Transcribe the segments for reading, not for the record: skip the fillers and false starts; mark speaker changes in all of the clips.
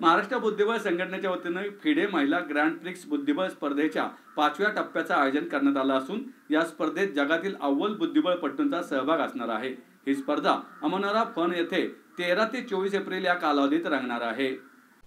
Speaker 1: महाराष्ट्र बुद्धिबळ संघटनेच्या वतीने फिडे महिला ग्रँड प्रिक्स बुद्धिबळ स्पर्धेच्या 5व्या टप्प्याचं आयोजन करण्यात आलं असून या स्पर्धेत जगातील अव्वल बुद्धिबळपटूंचा सहभाग असणार आहे। ही स्पर्धा अमनोरा फन येथे 13 ते 24 एप्रिल या कालावधीत रंगणार आहे।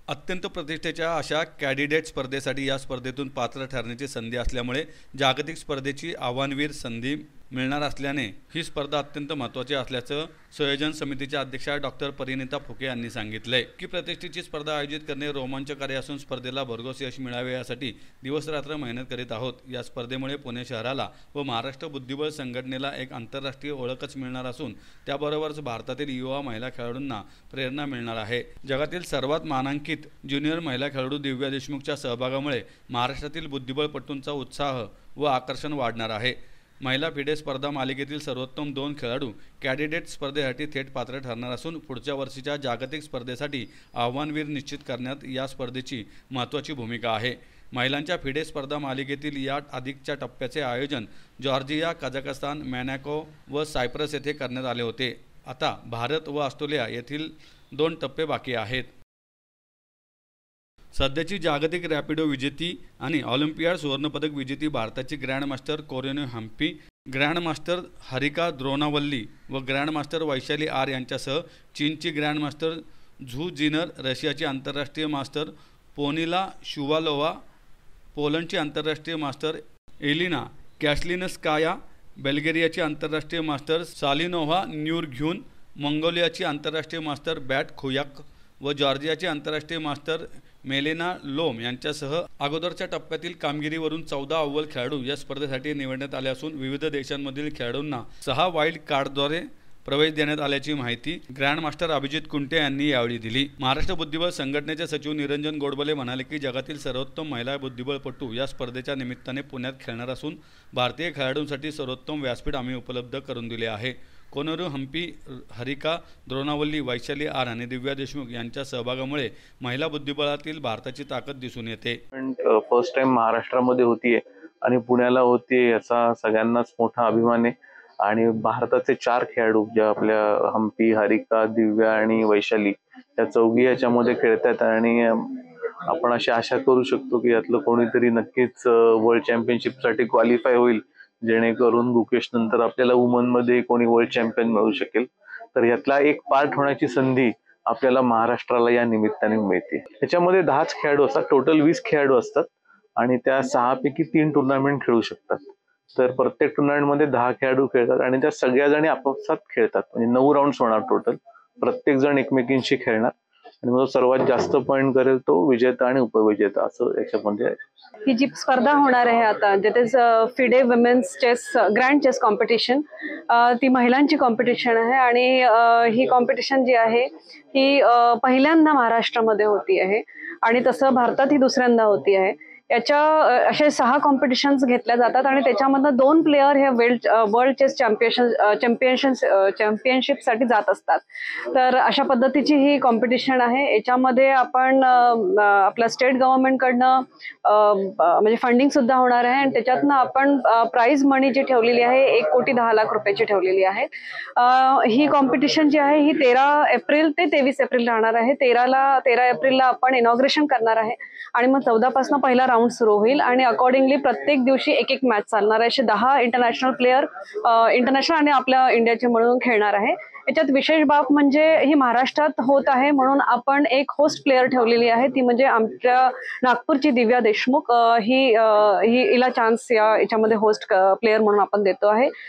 Speaker 1: अत्यंत प्रतिष्ठेच्या अशा कॅन्डिडेट स्पर्धेसाठी या स्पर्धेतून पात्र ठरण्याची संधी असल्यामुळे जागतिक स्पर्धेची आव्हानवीर संधी मिळणार असल्याने ही स्पर्धा अत्यंत महत्त्वाची असल्याचं संयोजन समितीच्या अध्यक्षा डॉक्टर परिणिता फुके यांनी सांगितले की प्रतिष्ठेची स्पर्धा आयोजित करणे रोमांचकारी असून स्पर्धेला भरघोस यश मिळावे यासाठी दिवसरात्र मेहनत करीत आहोत। या स्पर्धेमुळे पुणे शहराला व महाराष्ट्र बुद्धिबळ संघटनेला एक आंतरराष्ट्रीय ओळखच मिळणार असून त्याबरोबरच भारतातील युवा महिला खेळाडूंना प्रेरणा मिळणार आहे। जगातील सर्वात मानांकित ज्युनियर महिला खेळाडू दिव्या देशमुखच्या सहभागामुळे महाराष्ट्रातील बुद्धिबळपटूंचा उत्साह व आकर्षण वाढणार आहे। महिला फिडे स्पर्धा मालिकेतील सर्वोत्तम 2 खेळाडू कॅन्डिडेट स्पर्धेसाठी थेट पात्र ठरणार असून पुढच्या वर्षीच्या जागतिक स्पर्धेसाठी आव्हानवीर निश्चित करण्यात या स्पर्धेची महत्त्वाची भूमिका आहे। महिलांच्या फिडे स्पर्धा मालिकेतील या अधिकच्या टप्प्याचे आयोजन जॉर्जिया, कझाकस्तान, मोनॅको व सायप्रस येथे करण्यात आले होते। आता भारत व ऑस्ट्रेलिया येथील 2 टप्पे बाकी आहेत। सध्याची जागतिक रॅपिडो विजेती आणि ऑलिम्पियाड सुवर्णपदक विजेती भारताची ग्रँडमास्टर कोरिनो हम्पी, ग्रँडमास्टर हरिका द्रोनावल्ली व ग्रँडमास्टर वैशाली आर यांच्यासह चीनची ग्रँडमास्टर झू जिनर, रशियाची आंतरराष्ट्रीय मास्टर पोनिला शुवालोवा, पोलंडची आंतरराष्ट्रीय मास्टर एलिना कॅशलिनस्काया, बल्गेरियाची आंतरराष्ट्रीय मास्टर सालिनोव्हा न्यूरघ्यून, मंगोलियाची आंतरराष्ट्रीय मास्टर बॅट खुयाक व जॉर्जियाचे आंतरराष्ट्रीय मास्टर मेलेना लोम यांच्यासह अगोदरच्या टप्प्यातील कामगिरीवरून 14 अव्वल खेळाडू या स्पर्धेसाठी निवडण्यात आले असून विविध देशांमधील खेळाडूंना 6 वाईल्ड कार्डद्वारे प्रवेश देण्यात आल्याची माहिती ग्रँडमास्टर अभिजित कुंटे यांनी यावेळी दिली। महाराष्ट्र बुद्धिबळ संघटनेचे सचिव निरंजन गोडबोले म्हणाले की जगातील सर्वोत्तम महिला बुद्धिबळपटू या स्पर्धेच्या निमित्ताने पुण्यात खेळणार असून भारतीय खेळाडूंसाठी सर्वोत्तम व्यासपीठ आम्ही उपलब्ध करून दिले आहे। कोरिनो हम्पी, हरिका द्रोनावल्ली, वैशाली आर आणि दिव्या देशमुख यांच्या सहभागामुळे महिला बुद्धिबळातील भारताची ताकद दिसून येते।
Speaker 2: फर्स्ट टाइम महाराष्ट्रामध्ये होतीये आणि पुण्याला होतीये याचा सगळ्यांनाच मोठा अभिमान आहे आणि भारताचे 4 खेळाडू जे आपल्या हम्पी, हरिका, दिव्या आणि वैशाली या चौघी याच्यामध्ये खेळतात आणि आपण अशी आशा करू शकतो की यातलं कोणीतरी नक्कीच वर्ल्ड चॅम्पियनशिपसाठी क्वालिफाय होईल, जेणेकरून गुकेश नंतर आपल्याला वुमन मध्ये कोणी वर्ल्ड चॅम्पियन मिळू शकेल। तर यातला एक पार्ट होण्याची संधी आपल्याला महाराष्ट्राला या निमित्ताने मिळते। त्याच्यामध्ये 10च खेळाडू असतात, टोटल 20 खेळाडू असतात आणि त्या 6 पैकी 3 टुर्नामेंट खेळू शकतात। तर प्रत्येक टुर्नामेंटमध्ये 10 खेळाडू खेळतात आणि त्या सगळ्या जणी आपापसात खेळतात, म्हणजे 9 राऊंड्स होणार टोटल। प्रत्येक जण एकमेकींशी खेळणार आणि मग सर्वात जास्त पॉइंट करेल तो विजेता आणि उपविजेता असं याच्यामध्ये आहे।
Speaker 3: ही जी स्पर्धा होणार आहे आता जिथे FIDE women's chess grand chess competition ती महिलांची कॉम्पिटिशन आहे आणि ही कॉम्पिटिशन जी आहे ही पहिल्यांदा महाराष्ट्रामध्ये होती आहे आणि तसं भारतात ही दुसऱ्यांदा होती आहे। याच्या असे 6 कॉम्पिटिशन्स घेतल्या जातात आणि त्याच्यामधनं 2 प्लेयर हे वर्ल्ड चेस चॅम्पियनशिपसाठी जात असतात। तर अशा पद्धतीची ही कॉम्पिटिशन आहे। याच्यामध्ये आपण आपल्या स्टेट गव्हर्नमेंटकडनं म्हणजे फंडिंग सुद्धा होणार आहे आणि त्याच्यातनं आपण प्राइज मनी जी ठेवलेली आहे 1,10,00,000 रुपयाची ठेवलेली आहे। ही कॉम्पिटिशन जी आहे ही 13 एप्रिल ते 23 एप्रिल राहणार आहे। 13 एप्रिलला आपण इनॉग्रेशन करणार आहे आणि मग 14 पासून पहिला राऊंड सुरू होईल आणि अकॉर्डिंगली प्रत्येक दिवशी एक मॅच चालणार आहे। 10 इंटरनॅशनल प्लेयर इंटरनॅशनल आणि आपल्या इंडियाचे म्हणून खेळणार आहे। याच्यात विशेष बाब म्हणजे ही महाराष्ट्रात होत आहे म्हणून आपण एक होस्ट प्लेयर ठेवलेली आहे, ती म्हणजे आमच्या नागपूरची दिव्या देशमुख। हिला चान्स याच्यामध्ये होस्ट प्लेयर म्हणून आपण देतो आहे।